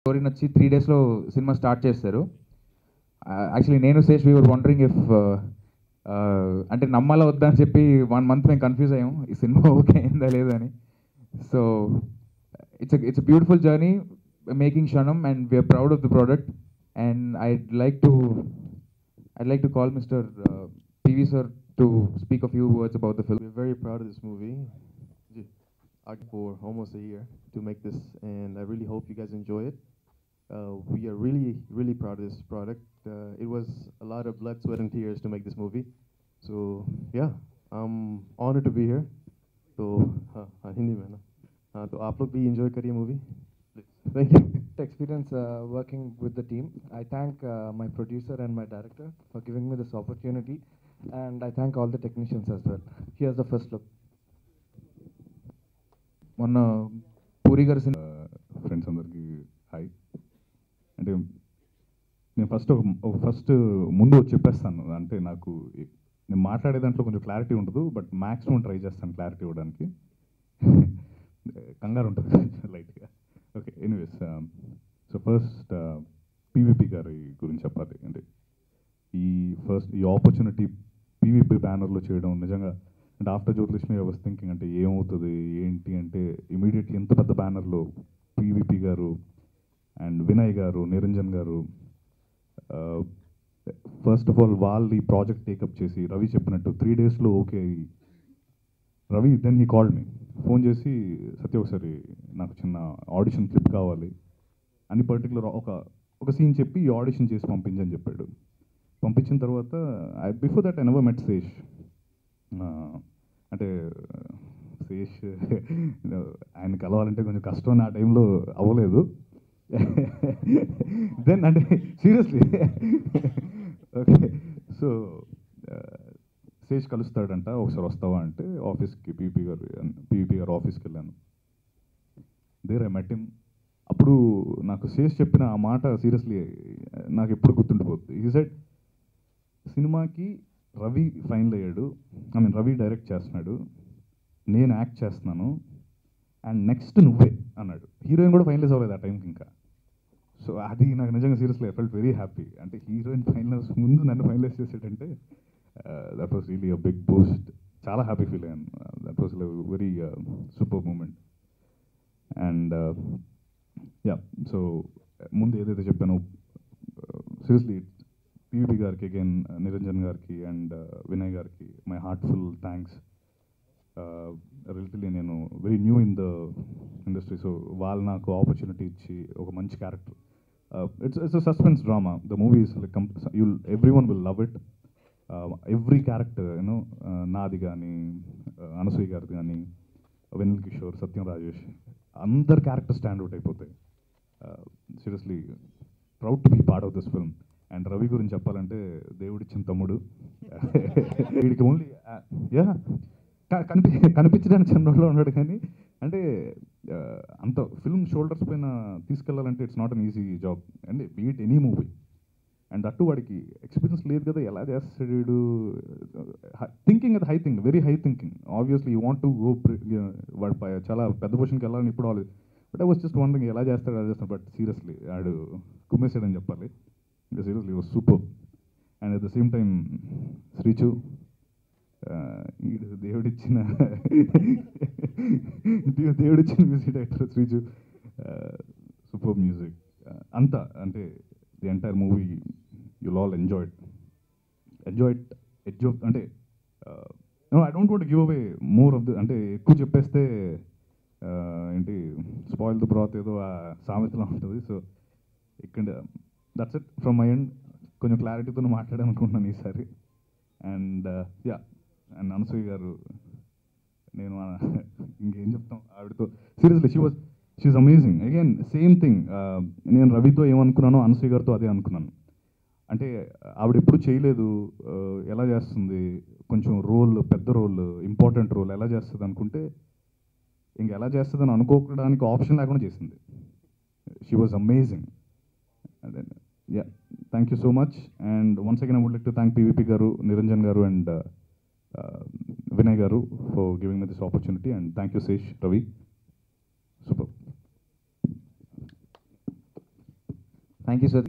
Story నచ్చి 3 డేస్లో cinema start చేస్తారు. యాక్చువల్లీ నేను Sesh we were wondering if అంటే నమ్మాలా వద్దా అని చెప్పి 1 మంత్ మేము కన్ఫ్యూజ్ అయ్యాం ఈ సినిమా ఓకే అయిందా లేదా అని. So it's beautiful journey making Kshanam and we're proud of the product. And I'd like to call Mr. PV sir to speak a few words about the film. We're very proud of this movie. Art for almost a year to make this, and I really hope you guys enjoy it. We are really proud of this product. It was a lot of blood, sweat, and tears to make this movie. So yeah, I'm honored to be here. So Hindi mein na. तो आप लोग भी enjoy करिए movie. Thank you. Experience working with the team. I thank my producer and my director for giving me this opportunity, and I thank all the technicians as well. Here's the first look. మొన్న పూరి గారి cinema friends అందరికీ hi. అంటే నేను first ముందు చెప్పేస్తాను, అంటే నాకు నేను మాట్లాడే దాంట్లో కొంచెం క్లారిటీ ఉండదు, బట్ మ్యాక్సిమం ట్రై చేస్తాను క్లారిటీ ఇవ్వడానికి. కంగారు ఉంటుంది లైట్గా. Okay, anyways, so first PVP గారి గురించి చెప్పాలి. అంటే ఈ ఆపర్చునిటీ పీవీపీ బ్యానర్లో చేయడం నిజంగా, అంటే after Jyothilakshmi I was thinking అంటే ఏమవుతుంది ఏంటి అంటే, ఇమీడియట్లీ ఎంత పెద్ద బ్యానర్లో పీవీపీ గారు అండ్ వినయ్ గారు, నిరంజన్ గారు, ఫస్ట్ ఆఫ్ ఆల్ వాళ్ళు ఈ ప్రాజెక్ట్ టేకప్ చేసి రవి చెప్పినట్టు 3 డేస్లో ఓకే అయ్యి, Ravi then he called me, phone చేసి సత్య ఒకసారి నాకు చిన్న ఆడిషన్ క్లిప్ కావాలి అని పర్టికులర్ ఒక సీన్ చెప్పి ఈ ఆడిషన్ చేసి పంపించని చెప్పాడు. పంపించిన తర్వాత before that I never met Sesh. అంటే శేష్ ఆయన కలవాలంటే కొంచెం కష్టం, ఆ టైంలో అవ్వలేదు. దెన్ అంటే సీరియస్లీ ఓకే, సో శేష్ కలుస్తాడంట, ఒకసారి వస్తావా అంటే ఆఫీస్కి పీవీపీ గారు ఆఫీస్కి వెళ్ళాను. There I met him. అప్పుడు నాకు శేష్ చెప్పిన ఆ మాట సీరియస్లీ నాకు ఎప్పుడు గుర్తుండిపోతుంది. ఈ సెడ్ సినిమాకి రవి ఫైనల్ అయ్యాడు, రవి డైరెక్ట్ చేస్తున్నాడు, నేను యాక్ట్ చేస్తున్నాను, అండ్ నెక్స్ట్ నువ్వే అన్నాడు. హీరోయిన్ కూడా ఫైనలైజ్ అవ్వలేదు ఆ టైంకి ఇంకా. సో అది నాకు నిజంగా seriously I felt very happy. అంటే హీరోయిన్ ఫైనలైజ్ ముందు నన్ను ఫైనలైజ్ చేసేటంటే that was really a big boost. చాలా హ్యాపీ ఫీల్ అయ్యాను. That was very super moment. And yeah, so ముందు ఏదైతే చెప్పానో సీరియస్లీ పీవీపీ గారికి అగైన్, నిరంజన్ గారికి అండ్ వినయ్ గారికి మై హార్ట్ఫుల్ థ్యాంక్స్. రిలేటివ్లీ నేను very new in the industry, so వాళ్ళు నాకు ఆపర్చునిటీ ఇచ్చి ఒక మంచి character, it's a suspense drama. The movie is like every one will love it. Every character you know, నాది కానీ, అనసూయ గారిది కానీ, వెన్నెల కిషోర్, సత్యం రాజేష్, అందరు క్యారెక్టర్ స్టాండ్ అవుట్ అయిపోతాయి. Seriously proud to be part of this film. And Ravi గురించి చెప్పాలంటే దేవుడిచ్చిన తమ్ముడు. వీడికి ఓన్లీ యా కనిపించడానికి చిన్నోళ్ళలో ఉన్నాడు, కానీ అంటే అంత ఫిల్మ్ షోల్డర్స్ పైన తీసుకెళ్లాలంటే it's not an easy job and beat any movie. And అటు వాడికి ఎక్స్పీరియన్స్ లేదు కదా, ఎలా చేస్తాడు వీడు. థింకింగ్ అది high think, very high thinking. Obviously you want to go, వాడు చాలా పెద్ద పొజిషన్కి వెళ్ళాలని ఇప్పుడు వాళ్ళు, but I was just wondering ఎలా చేస్తాడు. బట్ సీరియస్లీ వాడు కుమ్మేసాడని చెప్పాలి. Seriously was super. And at the same time Srichu, దేవుడిచ్చిన music director Srichu, super music అంతా. అంటే the entire movie you'll all enjoy it. అంటే I don't want give away more of the, అంటే ఎక్కువ చెప్పేస్తే ఏంటి స్పాయిల్ ద బ్రాత్ ఏదో ఆ సామెతలో ఉంటుంది. సో ఇక్కడ that's it from my end. కొంచెం క్లారిటీతో మాట్లాడాలనుకుంటున్నాను ఈసారి. అండ్ యా, అండ్ అనసూయ గారు, నేను ఇంకేం చెప్తాం ఆవిడతో. Seriously she's amazing. Again same thing, నేను రవితో ఏమనుకున్నానో అనసూయ గారితో అదే అనుకున్నాను. అంటే ఆవిడ ఎప్పుడు చేయలేదు, ఎలా చేస్తుంది, కొంచెం రోల్, పెద్ద రోల్, ఇంపార్టెంట్ రోల్ ఎలా చేస్తుంది అనుకుంటే ఇంక ఎలా చేస్తుందని అనుకోవడానికి ఆప్షన్ లేకుండా చేసింది. She was amazing. Yeah, thank you so much. And once again I would like to thank PVP garu, Niranjan garu and Vinay garu for giving me this opportunity, and thank you Sesh, Ravi. Super. Thank you sir.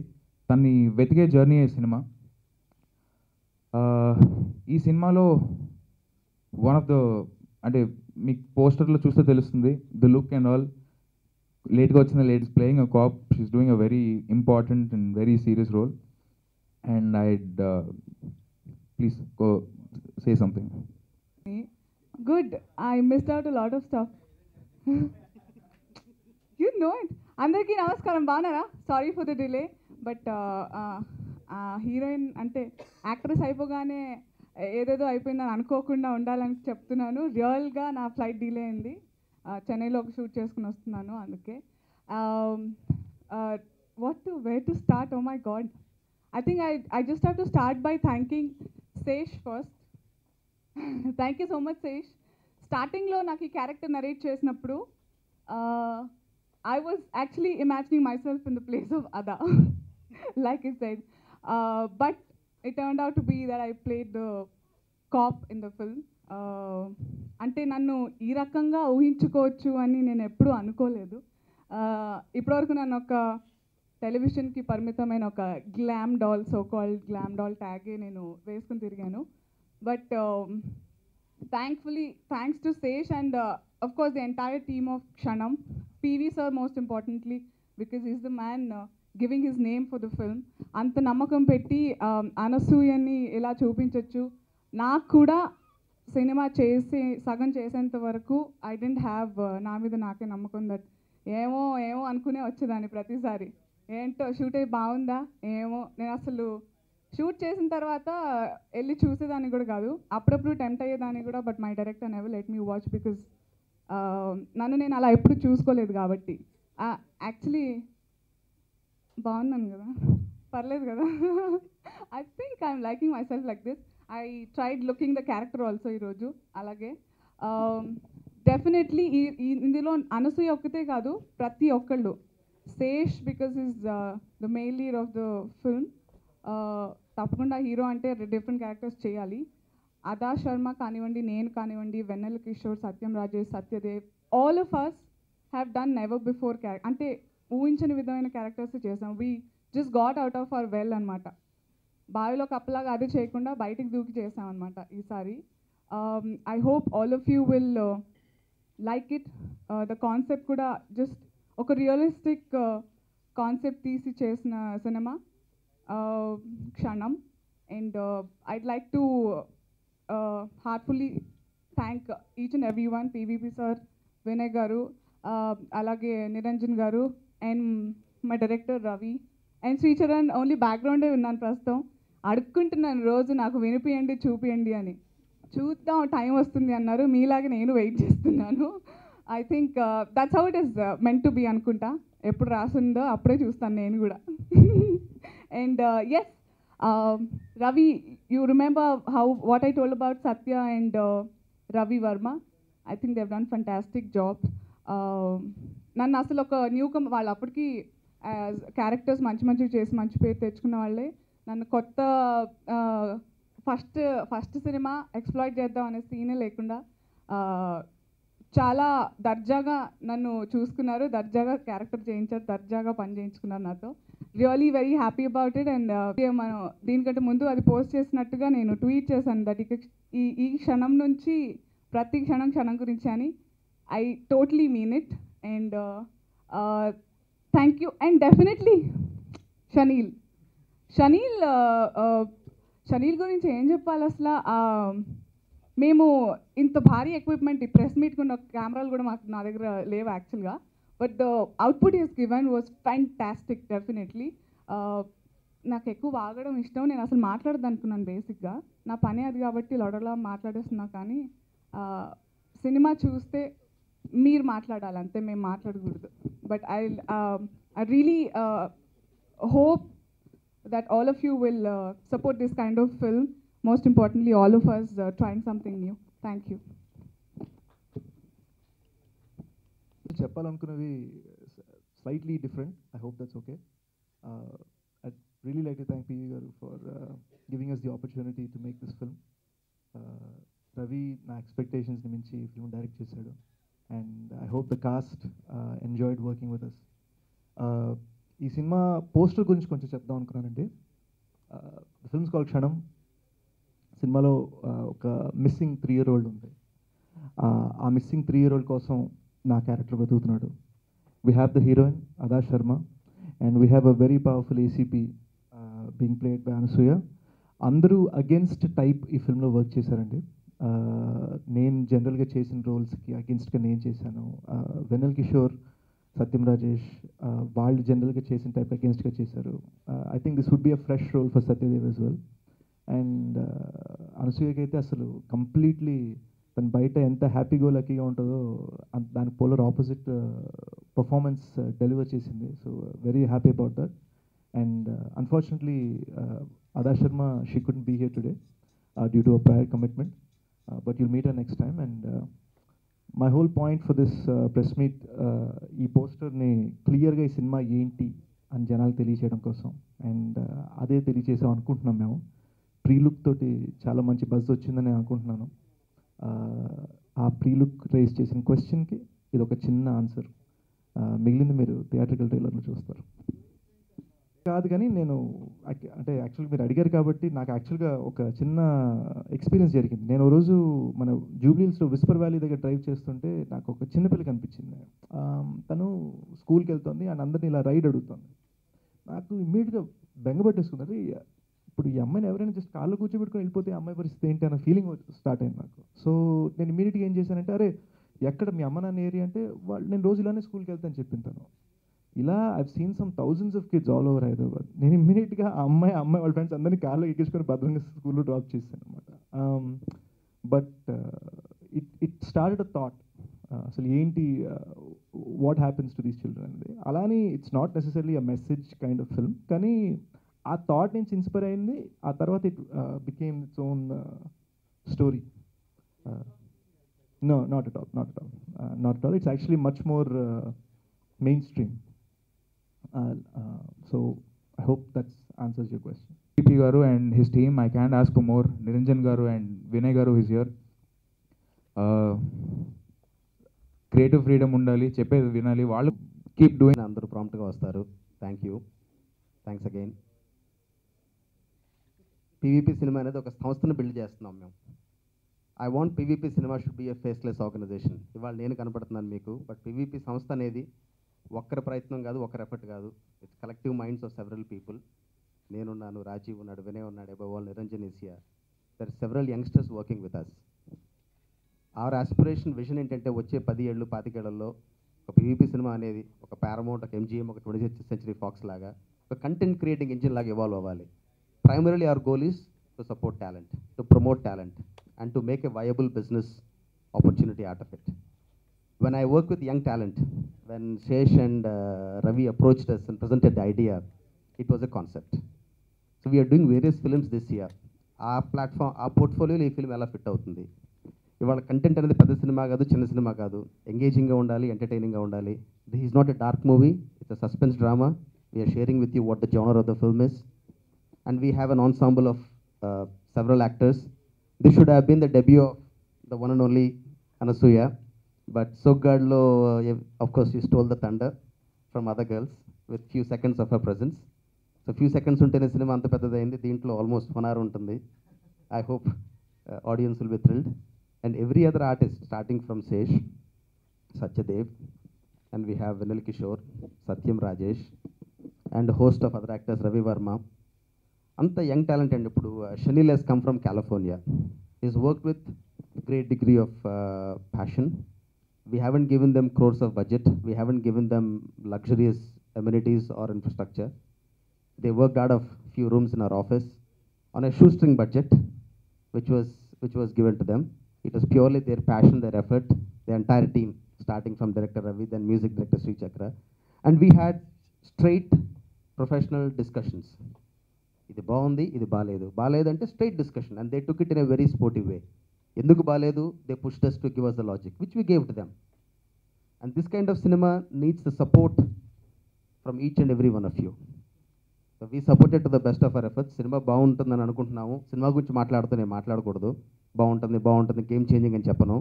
తన్ని వెతికే journey ఈ cinema. ఈ సినిమాలో one of the అంటే మీకు పోస్టర్లో చూస్తే తెలుస్తుంది ద లుక్ అండ్ ఆల్. లేట్గా వచ్చిన ladies playing a cop, she's doing a very important and very serious role. And I'd please go say something. Good. I missed out a lot of stuff. You know it. అందరికీ నమస్కారం, బాగున్నారా? Sorry for the delay. But heroine అంటే actress అయిపోగానే ఏదేదో అయిపోయిందని అనుకోకుండా ఉండాలని చెప్తున్నాను. రియల్గా నా ఫ్లైట్ డిలే అయింది. చెన్నైలో ఒక షూట్ చేసుకుని వస్తున్నాను, అందుకే. Where to start? Oh my God. I think I just have to start by thanking Sesh first. Thank you so much, Sesh. స్టార్టింగ్లో నాకు ఈ క్యారెక్టర్ నరేట్ చేసినప్పుడు I was actually imagining myself in the place of Ada, like I said. But it turned out to be that I played the cop in the film. అంటే నన్ను ఈ రకంగా ఊహించుకోవచ్చు అని నేను ఎప్పుడూ అనుకోలేదు. ఇప్పటివరకు నన్ను ఒక టెలివిజన్కి పరిమితమైన ఒక glam doll, so called glam doll ట్యాగే నేను వేసుకుని తిరిగాను. But thankfully thanks to Sesh and of course the entire team of Kshanam, PV sir most importantly, because he's the man giving his name for the film. అంత నమ్మకం పెట్టి అనసూయని ఇలా చూపించవచ్చు. నాకు కూడా సినిమా చేసి సగం చేసేంత వరకు ఐ డెంట్ హ్యావ్, నా మీద నాకే నమ్మకం దట్ ఏమో ఏమో అనుకునే వచ్చేదాన్ని ప్రతిసారి. ఏంటో షూట్ అయ్యి బాగుందా ఏమో, నేను అసలు షూట్ చేసిన తర్వాత వెళ్ళి చూసేదాన్ని కూడా కాదు. అప్పుడప్పుడు టెంప్ట్ అయ్యేదాన్ని కూడా. But my director never let me watch because నన్ను నేను అలా ఎప్పుడు చూసుకోలేదు కాబట్టి. యాక్చువల్లీ బాగున్నాను కదా, పర్లేదు కదా. I think I'm liking myself like this. I tried looking the character also ఈరోజు. అలాగే డెఫినెట్లీ ఇందులో అనసూయ ఒక్కతే కాదు, ప్రతి ఒక్కళ్ళు. Sesh because is the main lead of the film. తప్పకుండా హీరో అంటే డిఫరెంట్ క్యారెక్టర్స్ చేయాలి. అదా శర్మ కానివ్వండి, నేను కానివ్వండి, Vennela Kishore, Satyam Rajesh, Satyadev, all of us have done never before అంటే ఊహించని విధమైన క్యారెక్టర్స్ చేసాం. We just got out of hour well అనమాట. బావిలో కప్పలాగా అది చేయకుండా బయటికి దూకి చేసాం అనమాట ఈసారి. I hope all of you will like it. The concept కూడా జస్ట్ ఒక రియలిస్టిక్ కాన్సెప్ట్ తీసి చేసిన సినిమా Kshanam. And I'd like to heartfully thank each and every one, PVP sir, Vinay garu, అలాగే Niranjan garu, and my director Ravi and Sricharan. Only బ్యాక్గ్రౌండే ఉన్నాను ప్రస్తుతం. అడుక్కుంటున్నాను రోజు నాకు వినిపియండి చూపియండి అని. చూద్దాం టైం వస్తుంది అన్నారు, మీలాగే నేను వెయిట్ చేస్తున్నాను. I think that's how it is meant to be అనుకుంటా. ఎప్పుడు రాసిందో అప్పుడే చూస్తాను నేను కూడా. And yes, Ravi, you remember what I told about Satya and Ravi Verma? I think they've done fantastic job. నన్ను అసలు ఒక న్యూ వాళ్ళు అప్పటికి క్యారెక్టర్స్ మంచి మంచివి చేసి మంచి పేరు తెచ్చుకున్న వాళ్ళే. నన్ను కొత్త ఫస్ట్ సినిమా ఎక్స్ప్లాయిట్ చేద్దాం అనే సీనే లేకుండా చాలా దర్జాగా నన్ను చూసుకున్నారు, దర్జాగా క్యారెక్టర్ చేయించారు, దర్జాగా పని చేయించుకున్నారు నాతో. Really very happy about it. And మనం దీనికంటే ముందు అది పోస్ట్ చేసినట్టుగా నేను ట్వీట్ చేశాను దట్ ఈ క్షణం నుంచి ప్రతి క్షణం క్షణం గురించి అని. I totally mean it. And thank you. And definitely chenille గురించి ఏం చెప్పాలి అసలు. మేము ఇంత భారీ ఎక్విప్మెంట్, ఈ ప్రెస్ మీట్ ఉన్న కెమెరాలు కూడా నా దగ్గర లేవు యాక్చువల్గా. But the output is given was fantastic definitely. నాకు ఎక్కువ వాగడం ఇష్టం. నేను అసలు మాట్లాడదు అనుకున్నాను బేసిక్గా, నా పని అది కాబట్టి లొడలా మాట్లాడేస్తున్నా. కానీ సినిమా చూస్తే మీరు మాట్లాడాలి అంతే, మేము మాట్లాడకూడదు. But I really hope that all of you will support this kind of film. Most importantly, all of us trying something new. Thank you. చెప్పాలనుకున్నవి slightly different. I hope that's okay. I'd really like to thank PV garu for giving us the opportunity to make this film. Ravi na expectations ni minchi film direct chesadu, and I hope the cast enjoyed working with us. ఈ cinema poster గురించి కొంచెం చెప్దాం అనుకున్నానండి. Films call క్షణం. సినిమాలో ఒక missing 3-year-old ఉంది. ఆ మిస్సింగ్ 3-year-old కోసం నా క్యారెక్టర్ వెతుకుతున్నాడు. We have the heroine Adah Sharma and we have a very powerful ACP being played by Anasuya. అందరూ అగేన్స్ట్ టైప్ ఈ ఫిల్మ్లో వర్క్ చేశారండి. నేను జనరల్గా చేసిన రోల్స్కి అగేన్స్ట్గా నేను చేశాను. వెన్నెల్ కిషోర్, సత్యం రాజేష్ వాళ్ళు జనరల్గా చేసిన టైప్ అగేన్స్ట్గా చేశారు. I think this would be a fresh role for Satyadev as well. And అనసూయకి అయితే అసలు కంప్లీట్లీ తను బయట ఎంత హ్యాపీగా లక్కీగా ఉంటుందో దానికి పోలర్ ఆపోజిట్ పర్ఫార్మెన్స్ డెలివర్ చేసింది. So very happy about that. And unfortunately Adah Sharma she couldn't be here today due to a prior commitment, but you'll meet her next time. And my whole point for this press meet ఈ పోస్టర్ని క్లియర్గా ఈ cinema ఏంటి అని జనాలు తెలియచేయడం కోసం, and అదే తెలియచేసాం అనుకుంటున్నాం మేము. ప్రీలుక్ తోటి చాలా మంచి బజ్ వచ్చిందని నేను అనుకుంటున్నాను. ఆ ప్రీలుక్ రేస్ చేసిన క్వశ్చన్కి ఇది ఒక చిన్న ఆన్సర్. మిగిలింది మీరు థియేట్రికల్ ట్రైలర్లో చూస్తారు. కాదు కానీ నేను అంటే యాక్చువల్గా మీరు అడిగారు కాబట్టి నాకు యాక్చువల్గా ఒక చిన్న ఎక్స్పీరియన్స్ జరిగింది. నేను ఓ రోజు మన జూబ్లీహిల్స్లో విస్పర్ వ్యాలీ దగ్గర డ్రైవ్ చేస్తుంటే నాకు ఒక చిన్నపిల్ల కనిపించింది. తను స్కూల్కి వెళ్తుంది అండ్ అందరినీ ఇలా రైడ్ అడుగుతుంది. నాకు ఇమ్మీడియట్గా బెంగపట్టేసుకున్నారు. ఇప్పుడు ఈ అమ్మాయిని ఎవరైనా జస్ట్ కాళ్ళు కూర్చోబెట్టుకుని వెళ్ళిపోతే అమ్మాయి పరిస్థితి ఏంటి అన్న ఫీలింగ్ స్టార్ట్ అయింది నాకు. సో నేను ఇమ్మీడియట్గా ఏం చేశానంటే, అరే ఎక్కడ మీ అమ్మ నాన్న ఏరియా అంటే వాళ్ళు నేను రోజు ఇలానే స్కూల్కి వెళ్తాను చెప్పింది తను. ఇలా I've seen some thousands of kids all over Hyderabad. నేను ఇమ్మీడియట్గా ఆ అమ్మాయి వాళ్ళ ఫ్రెండ్స్ అందరినీ కార్లో ఎక్కించుకొని భద్రంగా స్కూల్లో డ్రాప్ చేశాను అనమాట. But it started a thought, అసలు ఏంటి what happens to these children అనేది. అలానే it's not necessary a message kind of film, కానీ ఆ థాట్ నుంచి ఇన్స్పైర్ అయింది. ఆ తర్వాత it became its own story. No, not at all. Not at all. It's actually much more mainstream. So I hope that answers your question. PP Garu and his team, I can't ask for more. Niranjan Garu and Vinay Garu is here. Creative freedom undali, cheppedi vinali, వాళ్ళు keep doing. అందరూ ప్రాంప్ట్గా వస్తారు. Thanks again. PVP cinema అనేది ఒక సంస్థను build చేస్తున్నాం మేము. I want PVP cinema should be a faceless organisation. ఇవాళ నేను కనపడుతున్నాను మీకు, బట్ పీవీపీ సంస్థ అనేది ఒక్కరి ప్రయత్నం కాదు, ఒక్కరి ఎఫర్ట్ కాదు. It's collective minds of several people. నేనున్నాను, రాజీవ్ ఉన్నాడు, వినయ్ ఉన్నాడు, above all Niranjan is here. There are several youngsters working with us. Our aspiration vision ఏంటంటే వచ్చే 10 ఏళ్ళు 25 ఏళ్లలో ఒక పీవీపీ సినిమా అనేది ఒక పారమౌంట్, ఒక ఎంజీఎం, ఒక 20th Century Fox లాగా ఒక కంటెంట్ క్రియేటింగ్ ఇంజిన్ లాగా ఇవాల్వ్ అవ్వాలి. Primarily our goal is to support talent, to promote talent, and to make a viable business opportunity out of it. When I work with young talent, when Shesh and Ravi approached us and presented the idea, it was a concept. So we are doing various films this year. Our platform, our portfolio లో ఈ film ఎలా fit అవుతుంది. ఇవాళ content అనేది పెద్ద cinema కాదు, చిన్న cinema కాదు, ఎంగేజింగ్గా ఉండాలి, ఎంటర్టైనింగ్గా ఉండాలి. This is not a dark movie, it's a suspense drama. We're sharing with you what the genre of the film is. And we have an ensemble of several actors. This should have been the debut of the one and only Anasuya, but Soggadlo, of course, she stole the thunder from other girls with few seconds of her presence. So few seconds untene cinema anta peddadaindi, deentlo almost 1 hour untundi. I hope audience will be thrilled. And every other artist, starting from Sesh, Satyadev, and we have Venel Kishore, Satyam Rajesh, and a host of other actors, Ravi Verma. అంత young talent అండి. ఇప్పుడు Shaneel he's come from California. Is work with great degree of passion. We haven't given them crores of budget. We haven't given them luxurious amenities or infrastructure. They worked out of few rooms in our office on a shoestring budget, which was given to them. It was purely their passion, their effort, the entire team, starting from director Ravi, then music director Sri Chakra. And we had straight professional discussions. ఇది బాగుంది, ఇది బాలేదు అంటే straight discussion, and they took it in a very sportive way. ఎందుకు బాలేదు, they pushed us to give us the logic, which we gave to them. And this kind of cinema needs the support from each and every one of you. So we supported to the best of our efforts. Cinema బాగుంటుందని అనుకుంటున్నాము. Cinema గురించి మాట్లాడుతూ నేను మాట్లాడకూడదు. బాగుంటుంది game changing అని చెప్పను.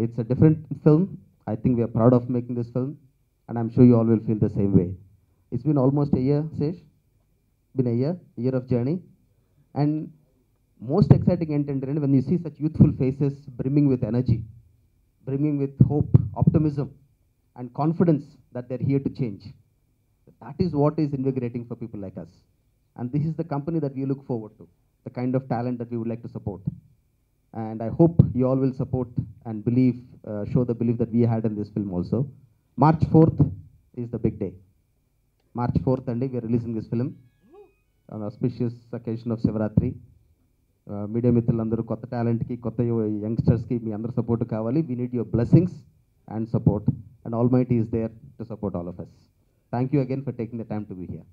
It's a different film. I think we are proud of making this film, and I'm sure you all will feel the same way. It's been almost a year, Sesh. Been a year of journey. And most exciting ఏంటంటే when you see such youthful faces brimming with energy, brimming with hope, optimism, and confidence that they're here to change. That is what is invigorating for people like us. And this is the company that we look forward to, the kind of talent that we would like to support. And I hope you all will support and believe, show the belief that we had in this film also. March 4th is the big day. March 4th, and we are releasing this film on auspicious occasion of Shivaratri. Media మిత్రులందరూ కొత్త టాలెంట్కి కొత్త యంగ్స్టర్స్కి మీ అందరి support కావాలి. We need your blessings and support, and almighty is there to support all of us. Thank you again for taking the time to be here.